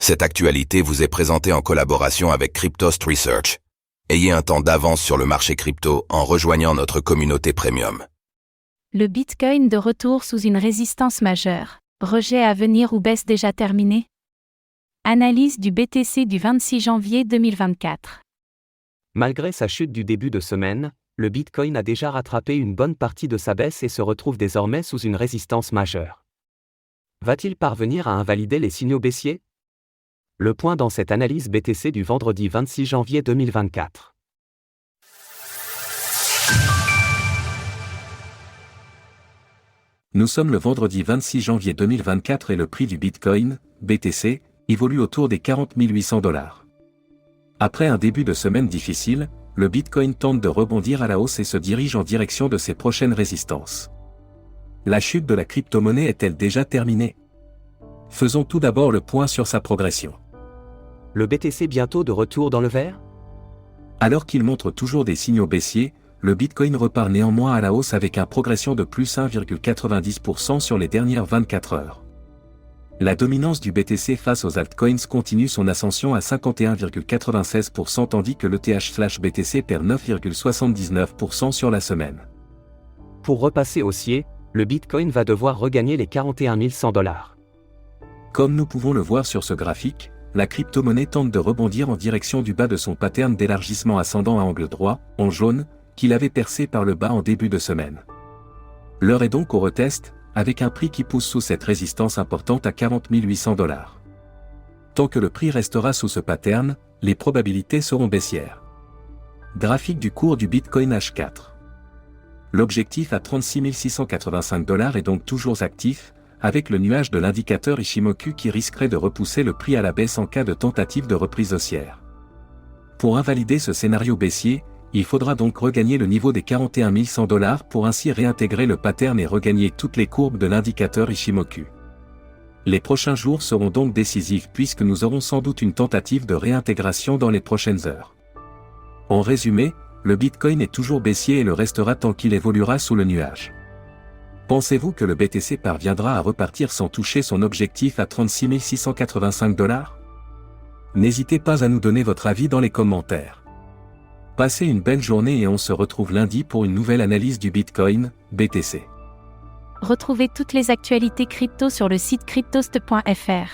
Cette actualité vous est présentée en collaboration avec Cryptost Research. Ayez un temps d'avance sur le marché crypto en rejoignant notre communauté premium. Le Bitcoin de retour sous une résistance majeure. Rejet à venir ou baisse déjà terminée? Analyse du BTC du 26 janvier 2024. Malgré sa chute du début de semaine, le Bitcoin a déjà rattrapé une bonne partie de sa baisse et se retrouve désormais sous une résistance majeure. Va-t-il parvenir à invalider les signaux baissiers? Le point dans cette analyse BTC du vendredi 26 janvier 2024. Nous sommes le vendredi 26 janvier 2024 et le prix du Bitcoin, BTC, évolue autour des 40 800 $. Après un début de semaine difficile, le Bitcoin tente de rebondir à la hausse et se dirige en direction de ses prochaines résistances. La chute de la crypto-monnaie est-elle déjà terminée? Faisons tout d'abord le point sur sa progression. Le BTC bientôt de retour dans le vert? Alors qu'il montre toujours des signaux baissiers, le Bitcoin repart néanmoins à la hausse avec une progression de plus 1,90% sur les dernières 24 heures. La dominance du BTC face aux altcoins continue son ascension à 51,96% tandis que l'ETH/BTC perd 9,79% sur la semaine. Pour repasser haussier, le Bitcoin va devoir regagner les 41 100 $. Comme nous pouvons le voir sur ce graphique, la crypto-monnaie tente de rebondir en direction du bas de son pattern d'élargissement ascendant à angle droit, en jaune, qu'il avait percé par le bas en début de semaine. L'heure est donc au retest, avec un prix qui pousse sous cette résistance importante à 40 800 $. Tant que le prix restera sous ce pattern, les probabilités seront baissières. Graphique du cours du Bitcoin H4. L'objectif à 36 685 $ est donc toujours actif, avec le nuage de l'indicateur Ichimoku qui risquerait de repousser le prix à la baisse en cas de tentative de reprise haussière. Pour invalider ce scénario baissier, il faudra donc regagner le niveau des 41 100 $ pour ainsi réintégrer le pattern et regagner toutes les courbes de l'indicateur Ichimoku. Les prochains jours seront donc décisifs puisque nous aurons sans doute une tentative de réintégration dans les prochaines heures. En résumé, le Bitcoin est toujours baissier et le restera tant qu'il évoluera sous le nuage. Pensez-vous que le BTC parviendra à repartir sans toucher son objectif à 36 685 $? N'hésitez pas à nous donner votre avis dans les commentaires. Passez une belle journée et on se retrouve lundi pour une nouvelle analyse du Bitcoin, BTC. Retrouvez toutes les actualités crypto sur le site cryptost.fr.